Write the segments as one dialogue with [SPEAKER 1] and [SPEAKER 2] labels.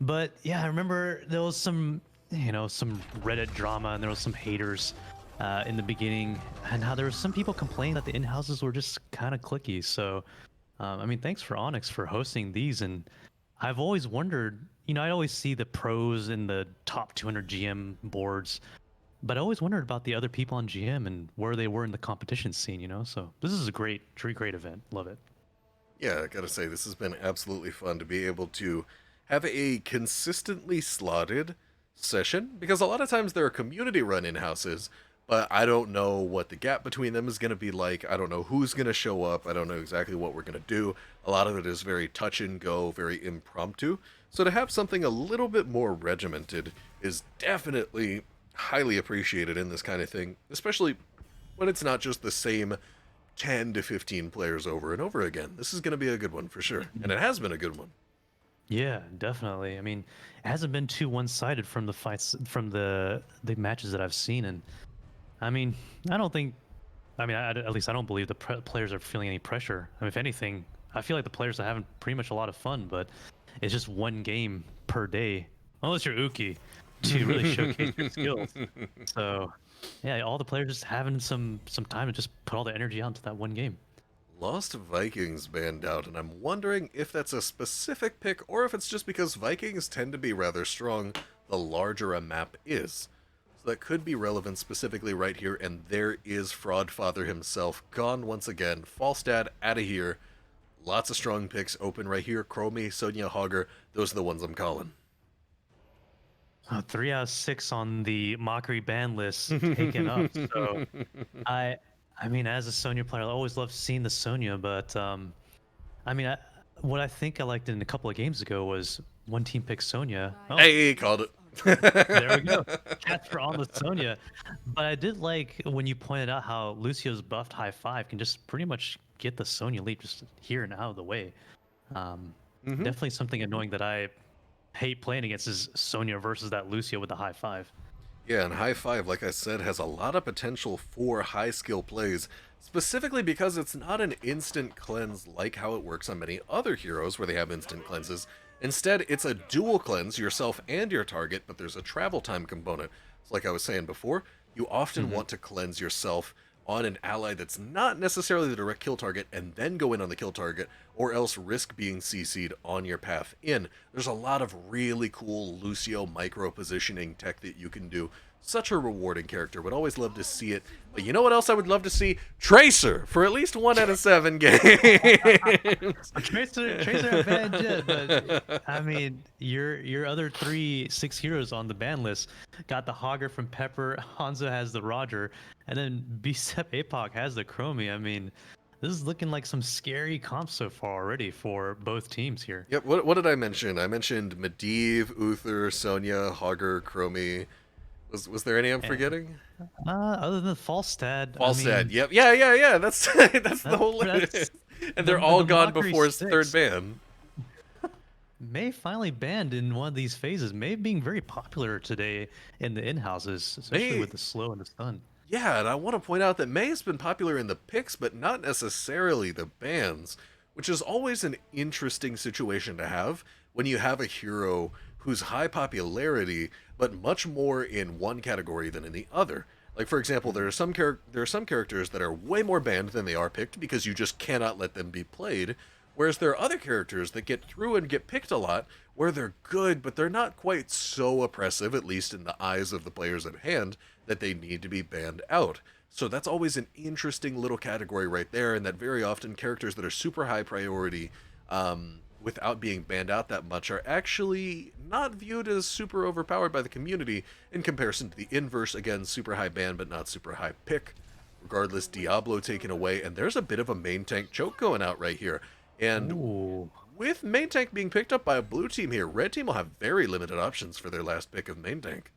[SPEAKER 1] But yeah, I remember there was some, some Reddit drama, and there was some haters in the beginning, and how there were some people complaining that the in-houses were just kind of clicky. So, I mean, thanks for ONYX for hosting these. And I've always wondered, I always see the pros in the top 200 GM boards, but I always wondered about the other people on GM and where they were in the competition scene. So this is a great event. Love it.
[SPEAKER 2] Yeah, I gotta say, this has been absolutely fun to be able to have a consistently slotted session, because a lot of times there are community run in houses, but I don't know what the gap between them is going to be like. I don't know who's going to show up. I don't know exactly what we're going to do. A lot of it is very touch and go, very impromptu. So to have something a little bit more regimented is definitely highly appreciated in this kind of thing, especially when it's not just the same 10 to 15 players over and over again. This is going to be a good one for sure, and it has been a good one.
[SPEAKER 1] Yeah, definitely. I mean, it hasn't been too one-sided from the fights, from the matches that I've seen, and I mean, I don't think, at least I don't believe the players are feeling any pressure. I mean, if anything, I feel like the players are having pretty much a lot of fun, but it's just one game per day, unless you're Uki, to really showcase your skills. So, yeah, all the players just having some time to just put all the energy out into that one game.
[SPEAKER 2] Lost Vikings banned out, and I'm wondering if that's a specific pick or if it's just because Vikings tend to be rather strong the larger a map is. So that could be relevant specifically right here, and there is Fraudfather himself, gone once again. Falstad out of here. Lots of strong picks open right here. Chromie, Sonya, Hogger, those are the ones I'm calling.
[SPEAKER 1] 3 out of 6 on the Mockery ban list taken up. So I mean, as a Sonya player, I always loved seeing the Sonya, but I mean, what I think I liked in a couple of games ago was one team picked Sonya.
[SPEAKER 2] Oh. Hey, called it.
[SPEAKER 1] There we go. Capture on the Sonya. But I did like when you pointed out how Lucio's buffed high five can just pretty much get the Sonya leap just here and out of the way. Definitely something annoying that I hate playing against is Sonya versus that Lucio with the high five.
[SPEAKER 2] Yeah, and high five, like I said, has a lot of potential for high skill plays, specifically because it's not an instant cleanse like how it works on many other heroes where they have instant cleanses. Instead, it's a dual cleanse, yourself and your target, but there's a travel time component. So like I was saying before, you often want to cleanse yourself on an ally that's not necessarily the direct kill target and then go in on the kill target, or else risk being CC'd on your path in. There's a lot of really cool Lucio micro positioning tech that you can do. Such a rewarding character. Would always love to see it. But you know what else I would love to see? Tracer for at least 1 out of 7 games.
[SPEAKER 1] Tracer advantage, but I mean, your other 6 heroes on the ban list got the Hogger from Pepper, Hanzo has the Roger, and then BSTApoc has the Chromie. I mean, this is looking like some scary comps so far already for both teams here.
[SPEAKER 2] Yep, what did I mention? I mentioned Medivh, Uther, Sonya, Hogger, Chromie. Was there any I'm forgetting?
[SPEAKER 1] Other than Falstad.
[SPEAKER 2] Falstad, yep. Yeah. That's the whole list. And they're all gone before his 3rd ban.
[SPEAKER 1] May finally banned in one of these phases. May being very popular today in the in-houses, especially with the slow and the stun.
[SPEAKER 2] Yeah, and I want to point out that May has been popular in the picks, but not necessarily the bans, which is always an interesting situation to have when you have a hero whose high popularity, but much more in one category than in the other. Like, for example, there are some characters that are way more banned than they are picked because you just cannot let them be played, whereas there are other characters that get through and get picked a lot where they're good, but they're not quite so oppressive, at least in the eyes of the players at hand, that they need to be banned out. So that's always an interesting little category right there, and that very often characters that are super high priority, without being banned out that much, are actually not viewed as super overpowered by the community in comparison to the inverse. Again, super high ban but not super high pick. Regardless, Diablo taken away, and there's a bit of a main tank choke going out right here. And with main tank being picked up by a blue team here, red team will have very limited options for their last pick of main tank.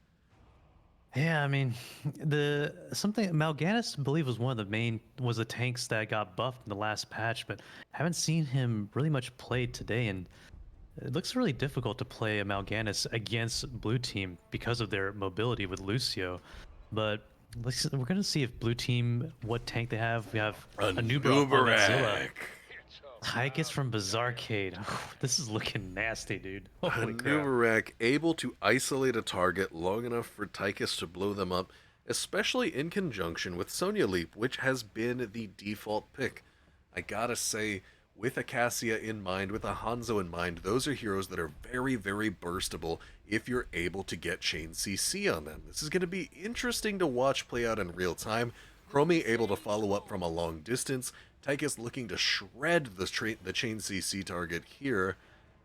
[SPEAKER 1] Yeah, I mean, Mal'Ganis, I believe, was one of the tanks that got buffed in the last patch, but haven't seen him really much played today, and it looks really difficult to play a Mal'Ganis against blue team because of their mobility with Lucio. But we're gonna see if blue team, what tank they have. We have Anub'arak. Tychus from Bazarcade. This is looking nasty, dude. Holy crap.
[SPEAKER 2] Anub'arak able to isolate a target long enough for Tychus to blow them up, especially in conjunction with Sonya Leap, which has been the default pick. I gotta say, with a Cassia in mind, with a Hanzo in mind, those are heroes that are very, very burstable if you're able to get chain CC on them. This is going to be interesting to watch play out in real time. Chromie able to follow up from a long distance. Tychus looking to shred the chain CC target here.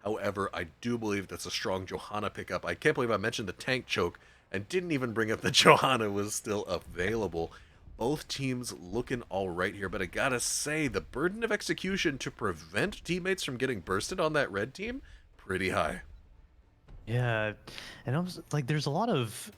[SPEAKER 2] However, I do believe that's a strong Johanna pickup. I can't believe I mentioned the tank choke and didn't even bring up that Johanna was still available. Both teams looking all right here, but I gotta say, the burden of execution to prevent teammates from getting bursted on that red team, pretty high.
[SPEAKER 1] Yeah, and I was like, there's a lot of,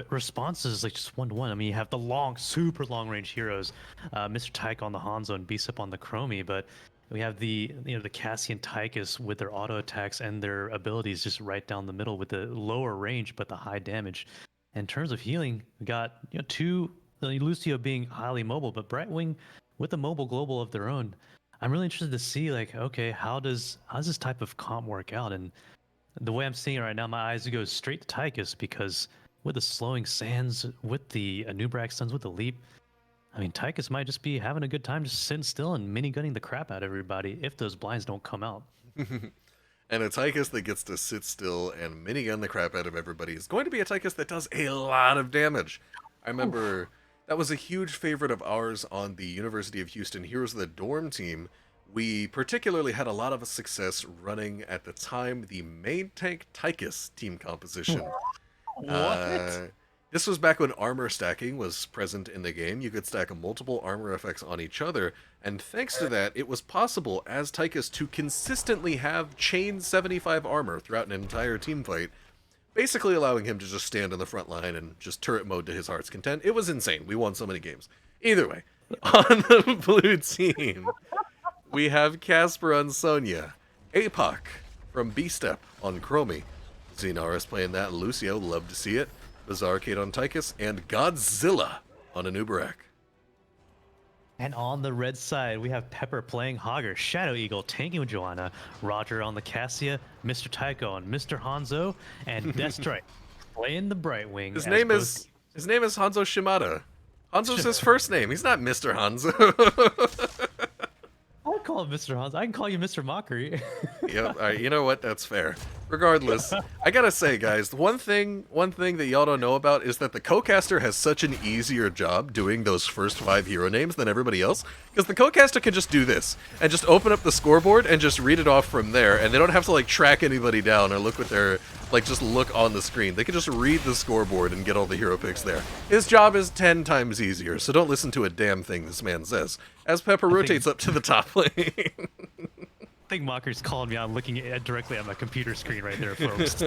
[SPEAKER 1] responses like just 1-to-1. I mean, you have the long, super long range heroes, MrTyCo on the Hanzo and BSTApoc on the Chromie, but we have the Cassia and Tychus with their auto attacks and their abilities just right down the middle with the lower range but the high damage. In terms of healing, we got two. Lucio being highly mobile, but Brightwing with a mobile global of their own. I'm really interested to see, like, okay, how does this type of comp work out? And the way I'm seeing it right now, my eyes go straight to Tychus, because with the slowing sands, with the Anub'arak stuns, with the leap, I mean, Tychus might just be having a good time just sitting still and minigunning the crap out of everybody if those blinds don't come out.
[SPEAKER 2] And a Tychus that gets to sit still and minigun the crap out of everybody is going to be a Tychus that does a lot of damage. I remember that was a huge favorite of ours on the University of Houston Heroes of the Dorm team. We particularly had a lot of success running, at the time, the main tank Tychus team composition.
[SPEAKER 1] What?
[SPEAKER 2] This was back when armor stacking was present in the game. You could stack multiple armor effects on each other, and thanks to that, it was possible as Tychus to consistently have chain 75 armor throughout an entire team fight, basically allowing him to just stand on the front line and just turret mode to his heart's content. It was insane. We won so many games. Either way, on the blue team, we have Casper on Sonya, Apoc from BSTApoc on Chromie, Zeenarus playing that Lucio, love to see it, Bazarcade on Tychus, and GODZILLA on Anub'arak.
[SPEAKER 1] And on the red side, we have Pepper playing Hogger, ShadowEagle tanking with Johanna, Roger on the Cassia, MrTyCo on Mr. Hanzo, and Deathstrykes playing the Brightwing.
[SPEAKER 2] His name is Hanzo Shimada. Hanzo's his first name. He's not Mr. Hanzo.
[SPEAKER 1] I'll call him Mr. Hanzo. I can call you Mr. Mockery.
[SPEAKER 2] Yep. All right. You know what? That's fair. Regardless, I gotta say, guys, one thing that y'all don't know about is that the co-caster has such an easier job doing those first 5 hero names than everybody else, because the co-caster can just do this and just open up the scoreboard and just read it off from there, and they don't have to like track anybody down or look with their just look on the screen. They can just read the scoreboard and get all the hero picks there. His job is 10 times easier, so don't listen to a damn thing this man says. As Pepper rotates up to the top lane.
[SPEAKER 1] I think Mocker's calling me out, looking directly at my computer screen right there, folks.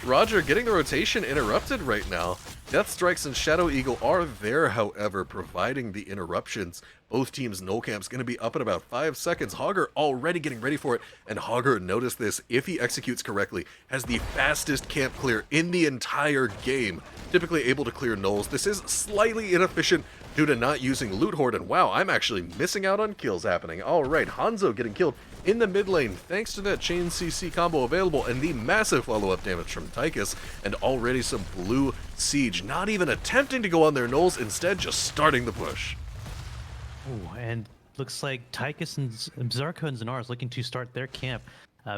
[SPEAKER 2] Roger getting the rotation interrupted right now. Deathstrykes and ShadowEagle are there, however, providing the interruptions. Both teams' no camp's going to be up in about 5 seconds. Hogger already getting ready for it, and Hogger, notice this, if he executes correctly, has the fastest camp clear in the entire game. Typically able to clear nulls. This is slightly inefficient due to not using Loot Horde, and wow, I'm actually missing out on kills happening. Alright, Hanzo getting killed in the mid lane thanks to that chain CC combo available and the massive follow-up damage from Tychus, and already some blue siege, not even attempting to go on their nulls, instead just starting the push.
[SPEAKER 1] Ooh, and looks like Tychus and Bazarcade and Zeenarus looking to start their camp.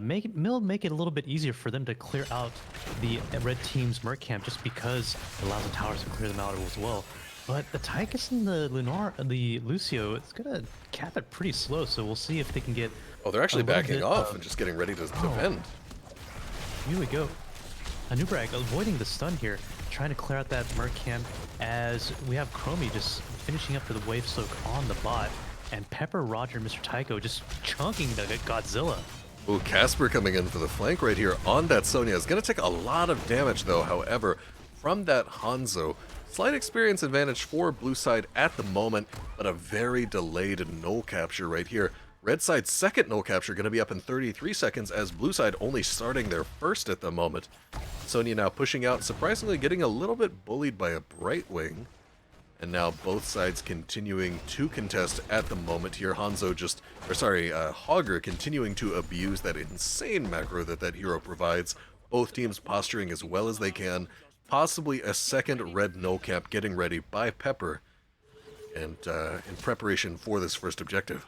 [SPEAKER 1] Make it a little bit easier for them to clear out the red team's merc camp, just because it allows the towers to clear them out as well. But the Tychus and the Lucio, it's gonna cap it pretty slow, so we'll see if they can get.
[SPEAKER 2] Oh, they're actually backing off and just getting ready to defend.
[SPEAKER 1] Here we go. Anub'arak avoiding the stun here, trying to clear out that merc camp, as we have Chromie just finishing up for the wave soak on the bot, and Pepper, Roger, MrTyCo just chunking the GODZILLA.
[SPEAKER 2] Ooh, Casper coming in for the flank right here on that Sonya. Is going to take a lot of damage, though, however, from that Hanzo. Slight experience advantage for blue side at the moment, but a very delayed null capture right here. Red side's second null capture going to be up in 33 seconds, as blue side only starting their first at the moment. Sonya now pushing out, surprisingly getting a little bit bullied by a Brightwing, And now both sides continuing to contest at the moment here. Hogger continuing to abuse that insane macro that hero provides. Both teams posturing as well as they can. Possibly a second red no cap getting ready by Pepper, and in preparation for this first objective.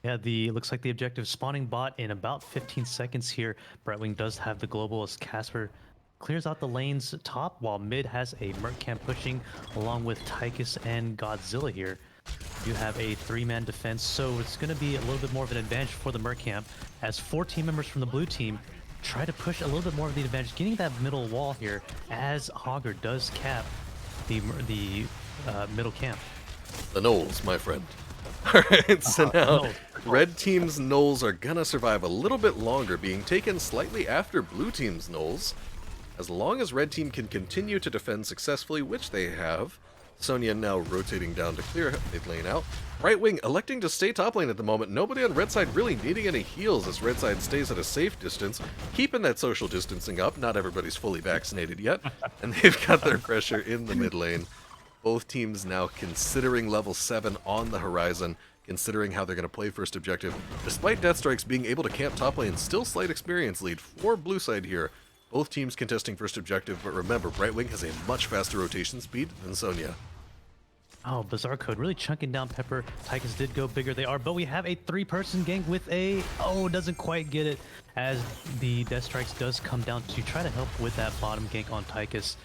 [SPEAKER 1] Yeah, looks like the objective spawning bot in about 15 seconds here. Brightwing does have the global as Casper clears out the lanes top, while mid has a Merc camp pushing along with Tychus and Godzilla here. You have a 3-man defense, so it's going to be a little bit more of an advantage for the Merc camp as 4 team members from the blue team try to push a little bit more of the advantage, getting that middle wall here as Hogger does cap the middle camp.
[SPEAKER 2] The Knolls, my friend. Alright, so now red team's Knolls are gonna survive a little bit longer, being taken slightly after blue team's Knolls. As long as red team can continue to defend successfully, which they have. Sonya now rotating down to clear mid lane out. Brightwing electing to stay top lane at the moment. Nobody on red side really needing any heals as red side stays at a safe distance, keeping that social distancing up. Not everybody's fully vaccinated yet, and they've got their pressure in the mid lane. Both teams now considering level 7 on the horizon, considering how they're going to play first objective. Despite Deathstrykes being able to camp top lane, still slight experience lead for blue side here. Both teams contesting first objective, but remember, Brightwing has a much faster rotation speed than Sonya.
[SPEAKER 1] Oh, Bazarcade really chunking down Pepper. Tychus did go bigger they are, but we have a 3-person gank with a... Oh, doesn't quite get it as the Deathstrykes does come down to try to help with that bottom gank on Tychus.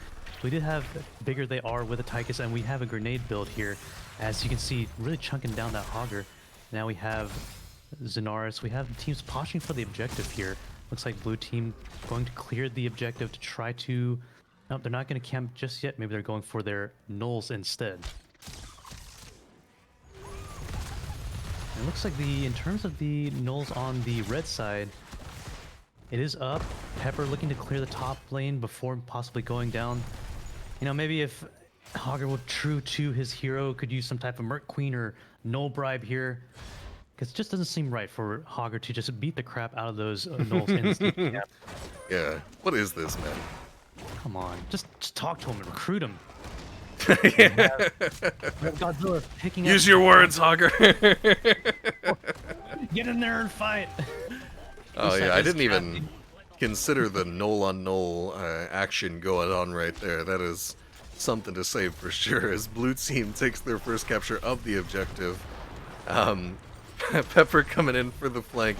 [SPEAKER 1] We did have bigger they are with a Tychus, and we have a grenade build here. As you can see, really chunking down that Hogger. Now we have Zeenarus. We have teams posturing for the objective here. Looks like blue team going to clear the objective to try to... Nope, they're not going to camp just yet. Maybe they're going for their Knolls instead. It looks like in terms of the Knolls on the red side, it is up. Pepper looking to clear the top lane before possibly going down. You know, maybe if Hogger were true to his hero, could use some type of Merc Queen or Null bribe here. Because it just doesn't seem right for Hogger to just beat the crap out of those Knolls.
[SPEAKER 2] Yeah, what is this, man?
[SPEAKER 1] Come on, just talk to him and recruit him.
[SPEAKER 2] Yeah.
[SPEAKER 1] Godzilla picking
[SPEAKER 2] Use your words, Hogger.
[SPEAKER 1] Get in there and fight.
[SPEAKER 2] Oh yeah, I didn't even consider the null on null action going on right there. That is something to say for sure. As blue team takes their first capture of the objective, Pepper coming in for the flank.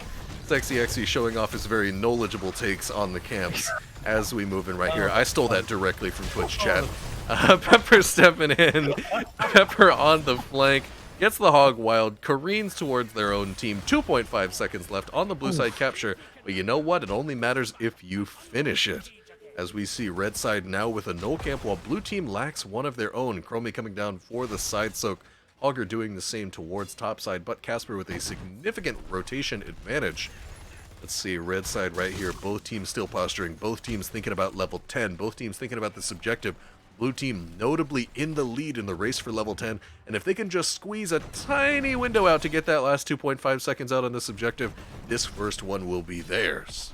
[SPEAKER 2] SexyExy showing off his very knowledgeable takes on the camps as we move in right here. I stole that directly from Twitch chat. Pepper stepping in. Pepper on the flank. Gets the hog wild. Careens towards their own team. 2.5 seconds left on the blue side capture. But you know what? It only matters if you finish it. As we see red side now with a no camp while blue team lacks one of their own. Chromie coming down for the side soak. Hogger doing the same towards top side, but Casper with a significant rotation advantage. Let's see, red side right here. Both teams still posturing. Both teams thinking about level 10. Both teams thinking about this objective. Blue team notably in the lead in the race for level 10. And if they can just squeeze a tiny window out to get that last 2.5 seconds out on this objective, this first one will be theirs.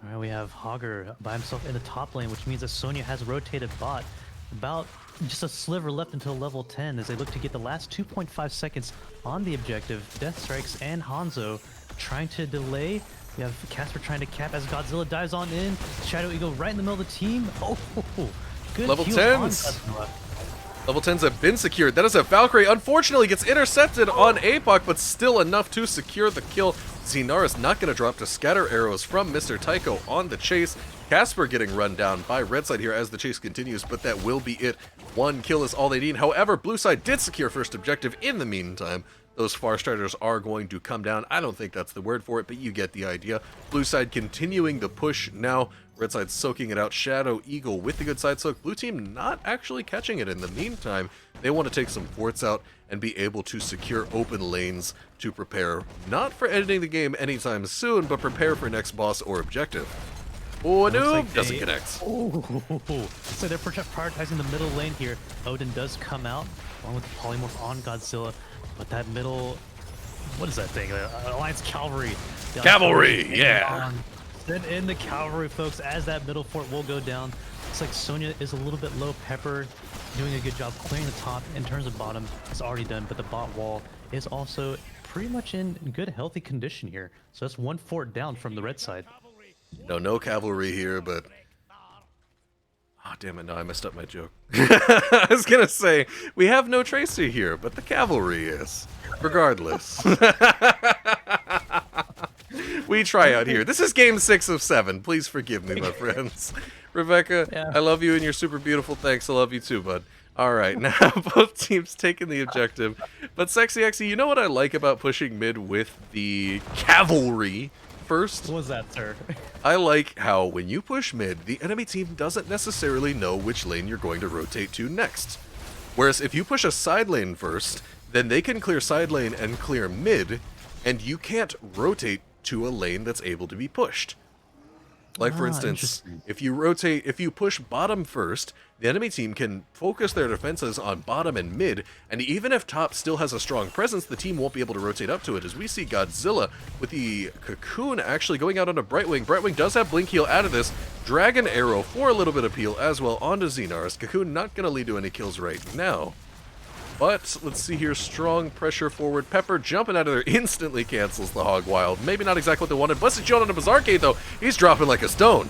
[SPEAKER 1] All right, we have Hogger by himself in the top lane, which means that Sonya has rotated bot. About just a sliver left until level 10 as they look to get the last 2.5 seconds on the objective. Deathstrykes and Hanzo trying to delay. We have Casper trying to cap as Godzilla dives on in. ShadowEagle right in the middle of the team. Oh, good
[SPEAKER 2] level
[SPEAKER 1] heals
[SPEAKER 2] 10s. Level 10s have been secured. That is a Valkyrie. Unfortunately gets intercepted on APOC, but still enough to secure the kill. Zeenarus not going to drop to scatter arrows from MrTyCo on the chase. Casper getting run down by red side here as the chase continues, but that will be it. One kill is all they need. However, blue side did secure first objective in the meantime. Those far striders are going to come down. I don't think that's the word for it, but you get the idea. Blue side continuing the push now. Red side soaking it out. ShadowEagle with the good side soak. Blue team not actually catching it in the meantime. They want to take some forts out and be able to secure open lanes to prepare, not for ending the game anytime soon, but prepare for next boss or objective. Oh, Anub doesn't connect.
[SPEAKER 1] Ooh. So they're prioritizing the middle lane here. Odin does come out along with the polymorph on Godzilla, but that middle, what is that thing? Alliance Cavalry.
[SPEAKER 2] Cavalry, yeah.
[SPEAKER 1] Send in the cavalry, folks, as that middle fort will go down. It's like Sonya is a little bit low. Pepper doing a good job clearing the top. In terms of bottom, it's already done, but the bot wall is also pretty much in good, healthy condition here. So that's one fort down from the red side.
[SPEAKER 2] No cavalry here, but... Oh, damn it, no, I messed up my joke. I was gonna say, we have no Tracer here, but the cavalry is. Regardless. We try out here. This is game 6 of 7. Please forgive me, my friends. Rebecca,
[SPEAKER 1] Yeah.
[SPEAKER 2] I love you and you're super beautiful. Thanks, I love you too, bud. Alright, now both teams taking the objective. But SexyExy, you know what I like about pushing mid with the cavalry first?
[SPEAKER 1] What was that, sir?
[SPEAKER 2] I like how when you push mid, the enemy team doesn't necessarily know which lane you're going to rotate to next. Whereas if you push a side lane first, then they can clear side lane and clear mid, and you can't rotate to a lane that's able to be pushed. Like for instance, if you push bottom first, the enemy team can focus their defenses on bottom and mid, and even if top still has a strong presence, the team won't be able to rotate up to it, as we see Godzilla with the Cocoon actually going out onto Brightwing. Brightwing does have Blink Heal out of this. Dragon Arrow for a little bit of heal as well onto Zeenarus. Cocoon not going to lead to any kills right now. But let's see here, strong pressure forward. Pepper jumping out of there instantly cancels the Hog Wild. Maybe not exactly what they wanted. Busted John on a Bazarcade though. He's dropping like a stone.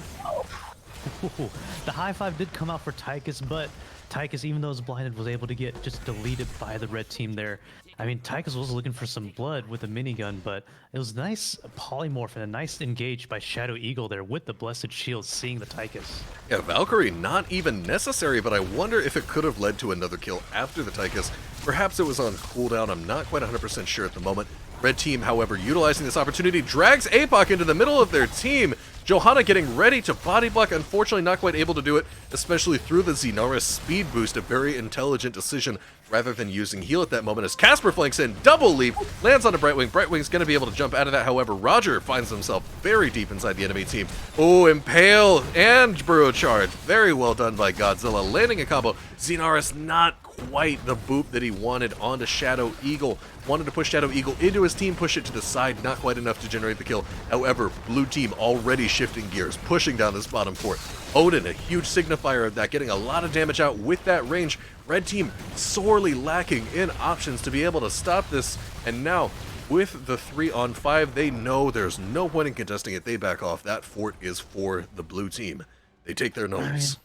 [SPEAKER 1] Ooh, the high five did come out for Tychus, but Tychus, even though it was blinded, was able to get just deleted by the red team there. I mean, Tychus was looking for some blood with a minigun, but it was nice polymorph and a nice engage by ShadowEagle there with the Blessed Shield, seeing the Tychus.
[SPEAKER 2] Yeah, Valkyrie not even necessary, but I wonder if it could have led to another kill after the Tychus. Perhaps it was on cooldown, I'm not quite 100% sure at the moment. Red team, however, utilizing this opportunity, drags APOC into the middle of their team. Johanna getting ready to body block, unfortunately not quite able to do it, especially through the Zeenarus speed boost, a very intelligent decision rather than using heal at that moment as Casper flanks in, double leap, lands on a Brightwing. Brightwing's going to be able to jump out of that, however, Roger finds himself very deep inside the enemy team. Oh, Impale and Burrow Charge, very well done by Godzilla, landing a combo. Zeenarus not quite the boop that he wanted onto ShadowEagle. Wanted to push ShadowEagle into his team, push it to the side, not quite enough to generate the kill. However, blue team already shifting gears, pushing down this bottom fort. Odin, a huge signifier of that, getting a lot of damage out with that range. Red team sorely lacking in options to be able to stop this, and now with the 3-on-5, they know there's no point in contesting it. They back off. That fort is for the blue team. They take their gnomes.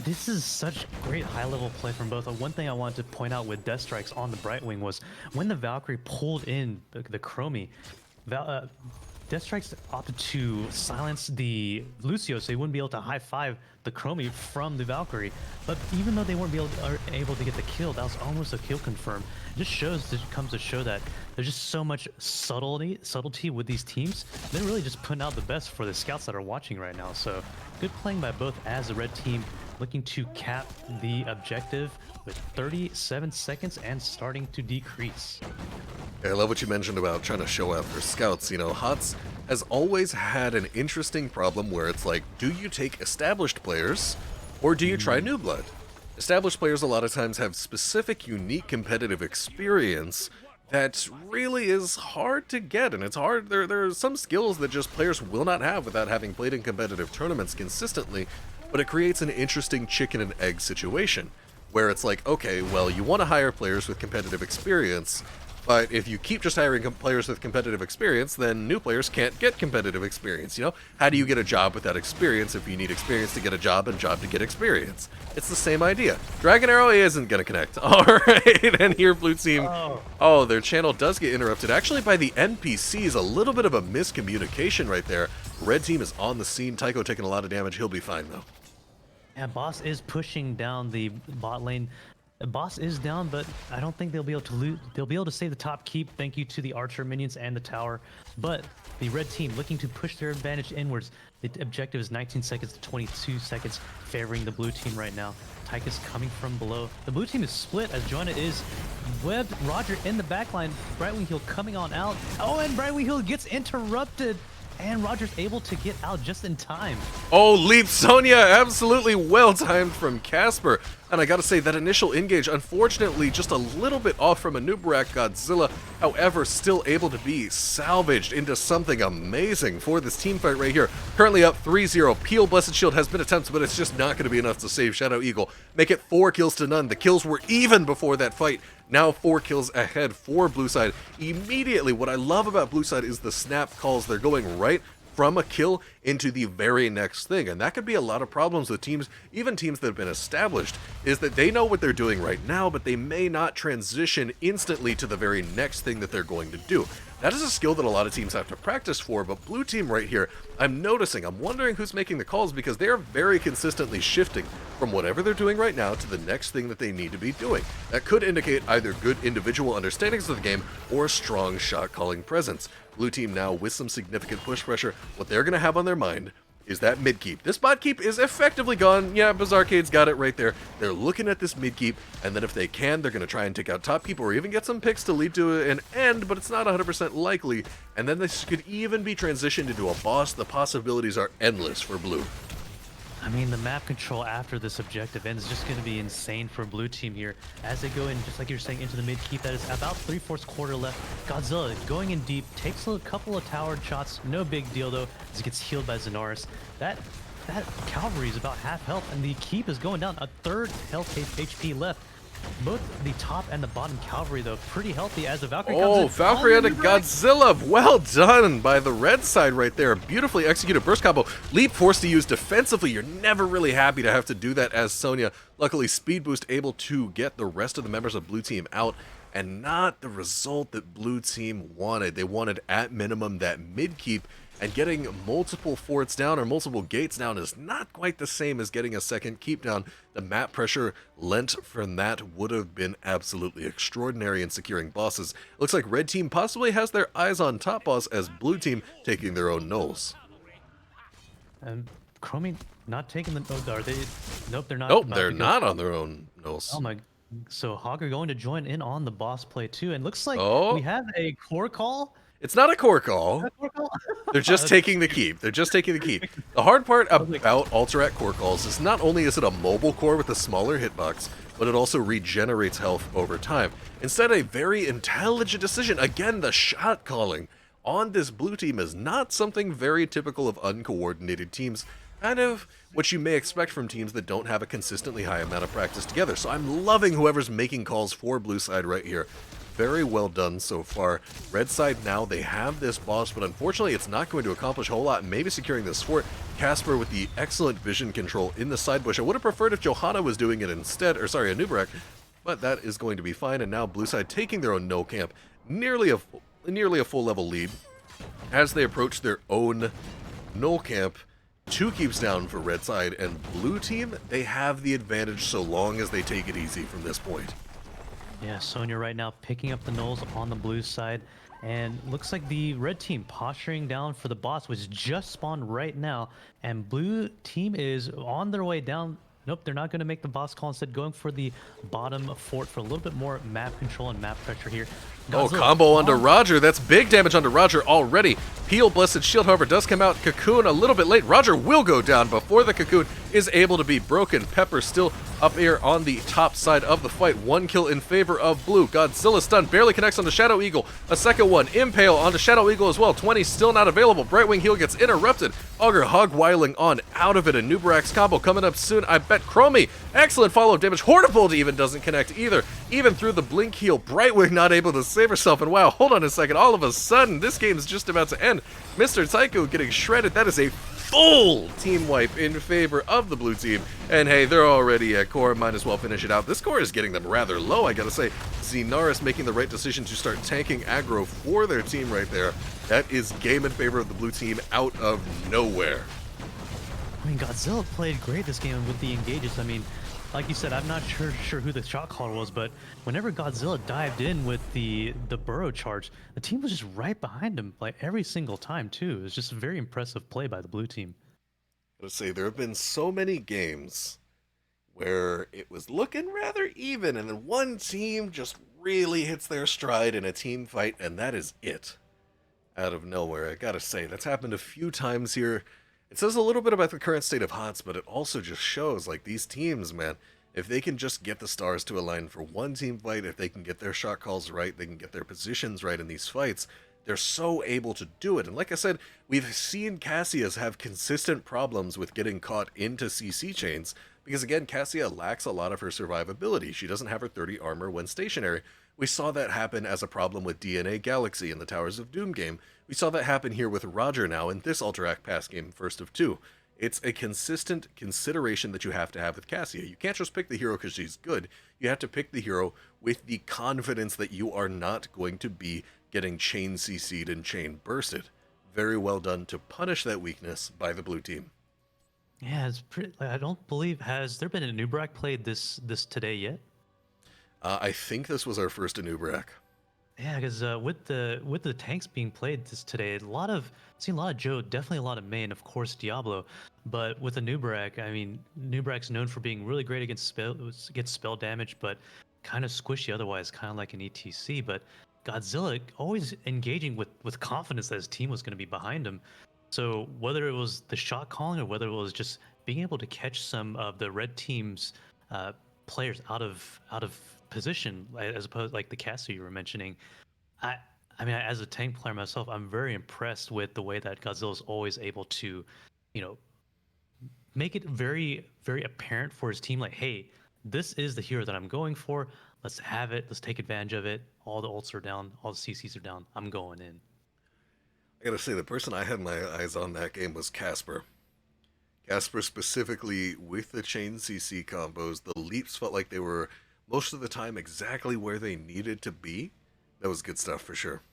[SPEAKER 1] This is such great high-level play from both. One thing I wanted to point out with Deathstrykes on the Brightwing was when the Valkyrie pulled in the Chromie, Deathstrykes opted to silence the Lucio so he wouldn't be able to high-five the Chromie from the Valkyrie. But even though they weren't able to get the kill, that was almost a kill confirm. It just comes to show that there's just so much subtlety with these teams. They're really just putting out the best for the scouts that are watching right now. So good playing by both as the red team looking to cap the objective with 37 seconds and starting to decrease.
[SPEAKER 2] Yeah, I love what you mentioned about trying to show out their scouts. You know, HOTS has always had an interesting problem where it's like, do you take established players or do you try new blood? Established players a lot of times have specific, unique competitive experience that really is hard to get, and it's hard. There are some skills that just players will not have without having played in competitive tournaments consistently, but it creates an interesting chicken and egg situation where it's like, okay, well, you want to hire players with competitive experience, but if you keep just hiring players with competitive experience, then new players can't get competitive experience, you know? How do you get a job without experience if you need experience to get a job and job to get experience? It's the same idea. Dragon Arrow isn't going to connect. All right, and here blue team, oh, their channel does get interrupted, actually by the NPCs, a little bit of a miscommunication right there. Red team is on the scene. TyCo taking a lot of damage. He'll be fine, though.
[SPEAKER 1] Yeah, Boss is pushing down the bot lane. Boss is down, but I don't think they'll be able to lose. They'll be able to save the top keep. Thank you to the archer minions and the tower. But the red team looking to push their advantage inwards. The objective is 19 seconds to 22 seconds, favoring the blue team right now. Tychus coming from below. The blue team is split as Johanna is webbed. Roger in the backline. Brightwing Heal coming on out. Oh, and Brightwing Heal gets interrupted. And Roger's able to get out just in time.
[SPEAKER 2] Oh, leap Sonya, absolutely well timed from Casper. And I gotta say, that initial engage, unfortunately, just a little bit off from Anub'arak. GODZILLA, however, still able to be salvaged into something amazing for this team fight right here. Currently up 3-0. Peel Blessed Shield has been attempted, but it's just not going to be enough to save ShadowEagle. Make it 4 kills to none. The kills were even before that fight. Now 4 kills ahead for blue side. Immediately, what I love about blue side is the snap calls. They're going right from a kill into the very next thing, and that could be a lot of problems with teams, even teams that have been established, is that they know what they're doing right now, but they may not transition instantly to the very next thing that they're going to do. That is a skill that a lot of teams have to practice for, but blue team right here, I'm wondering who's making the calls, because they are very consistently shifting from whatever they're doing right now to the next thing that they need to be doing. That could indicate either good individual understandings of the game or a strong shot calling presence. Blue team now with some significant push pressure. What they're going to have on their mind is that mid keep. This bot keep is effectively gone. Yeah, Bazarcade's got it right there. They're looking at this mid keep, and then if they can, they're going to try and take out top keep or even get some picks to lead to an end, but it's not 100% likely. And then this could even be transitioned into a boss. The possibilities are endless for blue.
[SPEAKER 1] I mean, the map control after this objective ends is just going to be insane for blue team here as they go in, just like you're saying, into the mid keep. That is about 3/4 quarter left. GODZILLA going in deep, takes a couple of towered shots. No big deal though, as he gets healed by Zeenarus. That cavalry is about half health, and the keep is going down. A third health HP left. Both the top and the bottom cavalry, though, pretty healthy as the Valkyrie comes in.
[SPEAKER 2] Oh, Valkyrie and a GODZILLA. Well done by the red side right there. Beautifully executed burst combo. Leap forced to use defensively. You're never really happy to have to do that as Sonya. Luckily, Speed Boost able to get the rest of the members of blue team out, and not the result that blue team wanted. They wanted, at minimum, that mid keep, and getting multiple forts down or multiple gates down is not quite the same as getting a second keep down. The map pressure lent from that would have been absolutely extraordinary in securing bosses. Looks like red team possibly has their eyes on top boss, as blue team taking their own nulls.
[SPEAKER 1] And Chromie not taking the... Oh, are they? Nope, they're not.
[SPEAKER 2] Nope, they're not on their own nulls.
[SPEAKER 1] Oh my... So Hogger going to join in on the boss play too, and looks like we have a core call.
[SPEAKER 2] It's not a core call. They're just taking the keep. They're just taking the keep. The hard part about Alterac core calls is not only is it a mobile core with a smaller hitbox, but it also regenerates health over time. Instead, a very intelligent decision. Again, the shot calling on this blue team is not something very typical of uncoordinated teams. Kind of what you may expect from teams that don't have a consistently high amount of practice together. So I'm loving whoever's making calls for blue side right here. Very well done so far. Red side now, they have this boss, but unfortunately it's not going to accomplish a whole lot. Maybe securing this fort. Casper with the excellent vision control in the side bush. I would have preferred if Johanna was doing it instead, or sorry, Anub'arak, but that is going to be fine. And now blue side taking their own no camp, nearly a full level lead as they approach their own null camp. 2 keeps down for red side, and blue team, they have the advantage so long as they take it easy from this point.
[SPEAKER 1] Yeah, Sonya right now picking up the nulls on the blue side, and looks like the red team posturing down for the boss, which just spawned right now, and blue team is on their way down. Nope, they're not going to make the boss call, instead going for the bottom fort for a little bit more map control and map pressure here.
[SPEAKER 2] Oh, combo onto Roger. That's big damage onto Roger already. Peel Blessed Shield, however, does come out. Cocoon a little bit late. Roger will go down before the Cocoon is able to be broken. Pepper still up here on the top side of the fight. 1 kill in favor of blue. GODZILLA stun barely connects onto ShadowEagle. A second one. Impale onto ShadowEagle as well. 20 still not available. Brightwing heal gets interrupted. Hogger hog-wiling on out of it. Anub'arak's combo coming up soon. I bet Chromie. Excellent follow-up damage. Hortifold even doesn't connect either. Even through the blink heal, Brightwing not able to save herself. And wow, hold on a second. All of a sudden, this game's just about to end. MrTyCo getting shredded. That is a full team wipe in favor of the blue team. And hey, they're already at core. Might as well finish it out. This core is getting them rather low, I gotta say. Zeenarus making the right decision to start tanking aggro for their team right there. That is game in favor of the blue team out of nowhere.
[SPEAKER 1] I mean, GODZILLA played great this game with the engages. I mean, like you said, I'm not sure who the shot caller was, but whenever GODZILLA dived in with the burrow charge, the team was just right behind him, like every single time too. It was just a very impressive play by the blue team.
[SPEAKER 2] Let's say there have been so many games where it was looking rather even, and then one team just really hits their stride in a team fight, and that is it. Out of nowhere, I gotta say, that's happened a few times here. It says a little bit about the current state of HOTS, but it also just shows, like, these teams, man, If they can just get the stars to align for one team fight, if they can get their shot calls right, they can get their positions right in these fights, they're so able to do it. And like I said, we've seen Cassia's have consistent problems with getting caught into CC chains, because again, Cassia lacks a lot of her survivability. She doesn't have her 30 armor when stationary. We saw that happen as a problem with DNA Galaxy in the Towers of Doom game. We saw that happen here with Roger now in this Alterac Pass game, first of two. It's a consistent consideration that you have to have with Cassia. You can't just pick the hero because she's good. You have to pick the hero with the confidence that you are not going to be getting chain CC'd and chain bursted. Very well done to punish that weakness by the blue team.
[SPEAKER 1] Yeah, it's pretty. Like, I don't believe has there been a Anub'arak played this today yet?
[SPEAKER 2] I think this was our first Anub'arak.
[SPEAKER 1] Yeah, because with the tanks being played this today, seen a lot of Joe, definitely a lot of May, and of course Diablo. But with the Anub'arak, I mean, Anub'arak's known for being really great against spell damage, but kind of squishy otherwise, kind of like an ETC. But Godzilla always engaging with confidence that his team was going to be behind him. So whether it was the shot calling or whether it was just being able to catch some of the red team's players out of position, as opposed like the Cassia you were mentioning, I I mean, as a tank player myself, I'm very impressed with the way that Godzilla is always able to, you know, make it very apparent for his team, like, hey, this is the hero that I'm going for. Let's have it. Let's take advantage of it. All the ults are down. All the CCs are down. I'm going in.
[SPEAKER 2] I gotta say, the person I had my eyes on that game was Casper. Casper specifically with the chain CC combos, the leaps felt like they were most of the time exactly where they needed to be. That was good stuff for sure.